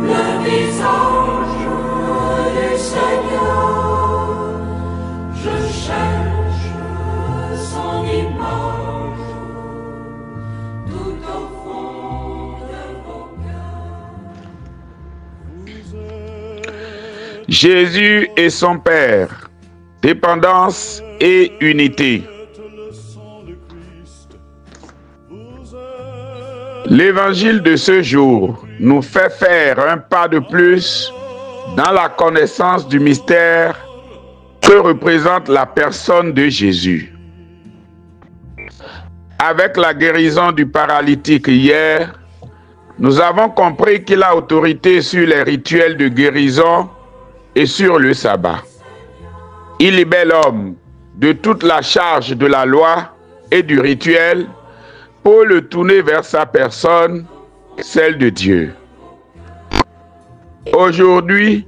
le visage du Seigneur. Je cherche son image tout au fond de vos cœurs. Jésus et son Père, dépendance et unité. L'évangile de ce jour nous fait faire un pas de plus dans la connaissance du mystère que représente la personne de Jésus. Avec la guérison du paralytique hier, nous avons compris qu'il a autorité sur les rituels de guérison et sur le sabbat. Il libère l'homme de toute la charge de la loi et du rituel pour le tourner vers sa personne, celle de Dieu. Aujourd'hui,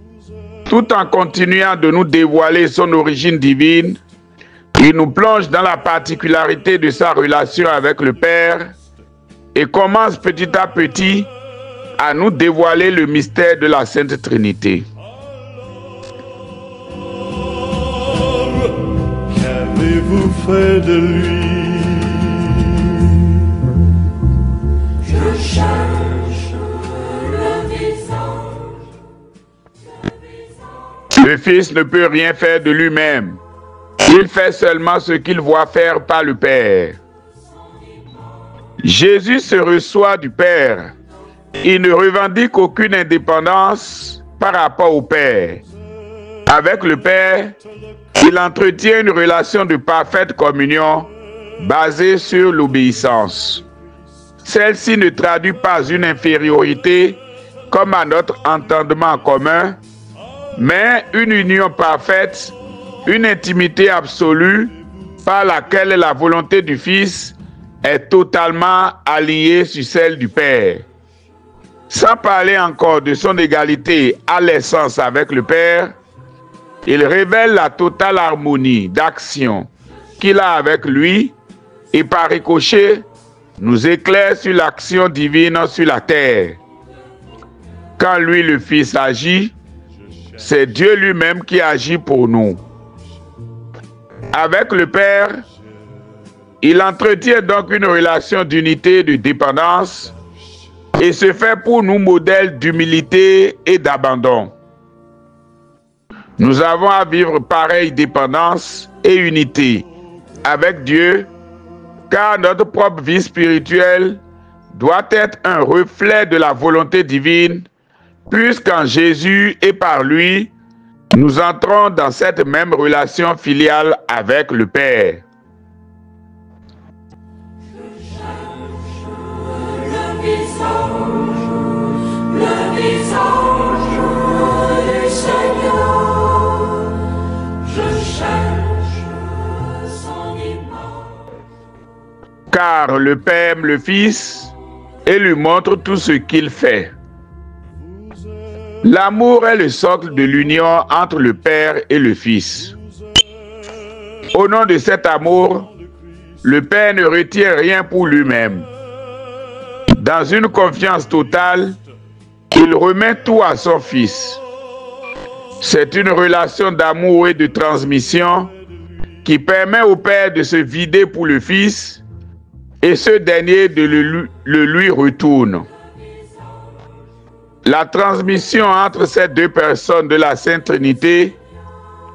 tout en continuant de nous dévoiler son origine divine, il nous plonge dans la particularité de sa relation avec le Père et commence petit à petit à nous dévoiler le mystère de la Sainte Trinité. Qu'avez-vous fait de lui? Je cherche le visage. Le Fils ne peut rien faire de lui-même. Il fait seulement ce qu'il voit faire par le Père. Jésus se reçoit du Père. Il ne revendique aucune indépendance par rapport au Père. Avec le Père, il entretient une relation de parfaite communion basée sur l'obéissance. Celle-ci ne traduit pas une infériorité comme à notre entendement commun, mais une union parfaite, une intimité absolue par laquelle la volonté du Fils est totalement alliée sur celle du Père. Sans parler encore de son égalité à l'essence avec le Père, il révèle la totale harmonie d'action qu'il a avec lui et par ricochet nous éclaire sur l'action divine sur la terre. Quand lui, le Fils, agit, c'est Dieu lui-même qui agit pour nous. Avec le Père, il entretient donc une relation d'unité et de dépendance et se fait pour nous modèle d'humilité et d'abandon. Nous avons à vivre pareille dépendance et unité avec Dieu, car notre propre vie spirituelle doit être un reflet de la volonté divine, puisqu'en Jésus et par lui, nous entrons dans cette même relation filiale avec le Père. Le visage du Seigneur. Je cherche son image. Car le Père aime le Fils et lui montre tout ce qu'il fait. L'amour est le socle de l'union entre le Père et le Fils. Au nom de cet amour, le Père ne retient rien pour lui-même. Dans une confiance totale, il remet tout à son Fils. C'est une relation d'amour et de transmission qui permet au Père de se vider pour le Fils et ce dernier de le lui retourne. La transmission entre ces deux personnes de la Sainte Trinité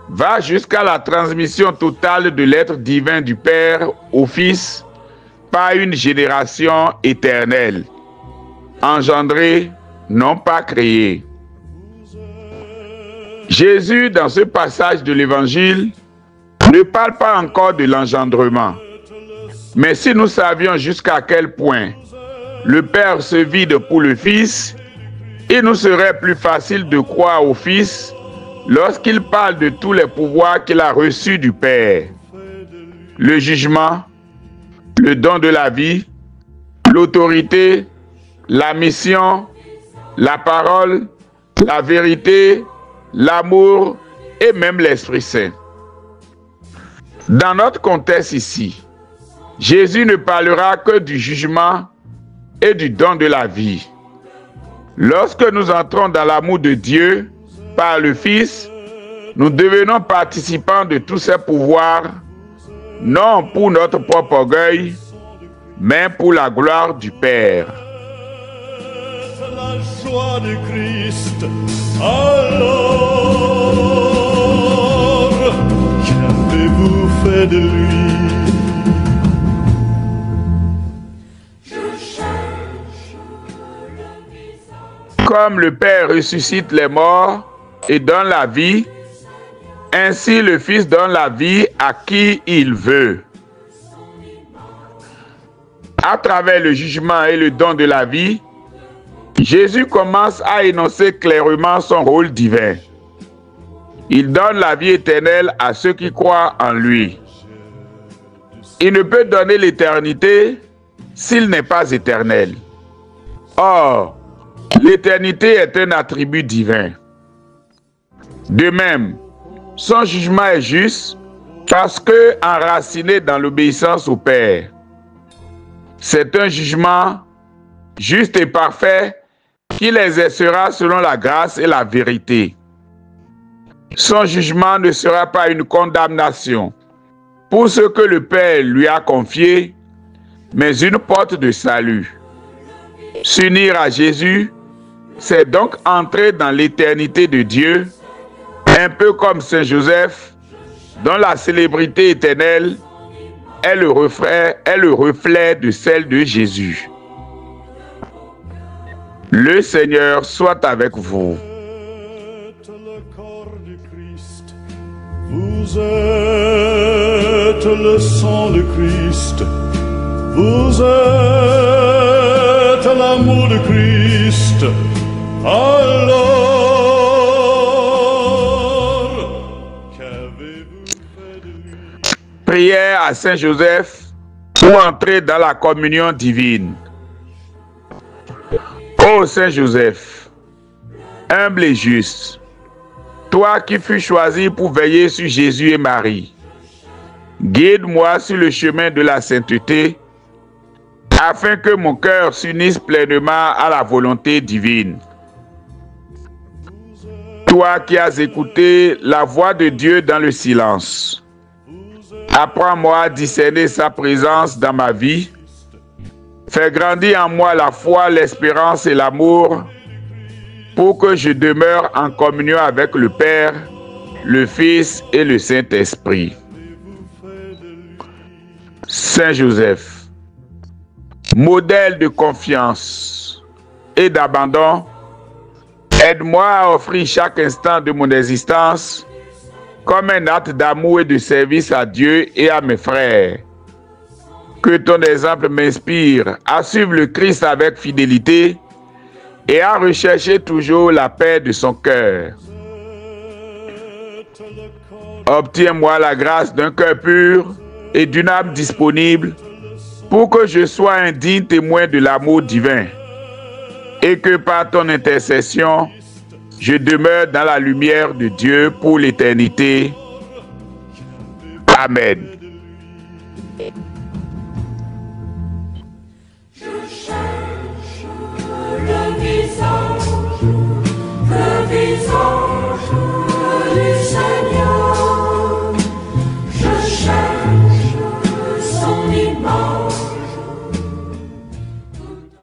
va jusqu'à la transmission totale de l'être divin du Père au Fils par une génération éternelle, engendrée, non pas créée. Jésus, dans ce passage de l'Évangile, ne parle pas encore de l'engendrement. Mais si nous savions jusqu'à quel point le Père se vide pour le Fils, il nous serait plus facile de croire au Fils lorsqu'il parle de tous les pouvoirs qu'il a reçus du Père. Le jugement, le don de la vie, l'autorité, la mission, la parole, la vérité, l'amour et même l'Esprit Saint. Dans notre contexte ici, Jésus ne parlera que du jugement et du don de la vie. Lorsque nous entrons dans l'amour de Dieu par le Fils, nous devenons participants de tous ses pouvoirs, non pour notre propre orgueil, mais pour la gloire du Père. La joie du Christ, alors qu'avez-vous fait de lui? Comme le Père ressuscite les morts et donne la vie, ainsi le Fils donne la vie à qui il veut. À travers le jugement et le don de la vie, Jésus commence à énoncer clairement son rôle divin. Il donne la vie éternelle à ceux qui croient en lui. Il ne peut donner l'éternité s'il n'est pas éternel. Or, l'éternité est un attribut divin. De même, son jugement est juste parce que enraciné dans l'obéissance au Père. C'est un jugement juste et parfait qu'il exercera selon la grâce et la vérité. Son jugement ne sera pas une condamnation pour ce que le Père lui a confié, mais une porte de salut. S'unir à Jésus, c'est donc entrer dans l'éternité de Dieu, un peu comme Saint Joseph, dont la célébrité éternelle est le reflet de celle de Jésus. Le Seigneur soit avec vous. Le corps du Christ, vous êtes le sang du Christ, vous êtes l'amour de Christ, alors qu'avez-vous fait de lui? Prière à Saint Joseph pour entrer dans la communion divine. Ô Saint Joseph, humble et juste, toi qui fus choisi pour veiller sur Jésus et Marie, guide-moi sur le chemin de la sainteté, afin que mon cœur s'unisse pleinement à la volonté divine. Toi qui as écouté la voix de Dieu dans le silence, apprends-moi à discerner sa présence dans ma vie. Fais grandir en moi la foi, l'espérance et l'amour pour que je demeure en communion avec le Père, le Fils et le Saint-Esprit. Saint Joseph, modèle de confiance et d'abandon, aide-moi à offrir chaque instant de mon existence comme un acte d'amour et de service à Dieu et à mes frères. Que ton exemple m'inspire à suivre le Christ avec fidélité et à rechercher toujours la paix de son cœur. Obtiens-moi la grâce d'un cœur pur et d'une âme disponible pour que je sois un digne témoin de l'amour divin et que par ton intercession, je demeure dans la lumière de Dieu pour l'éternité. Amen.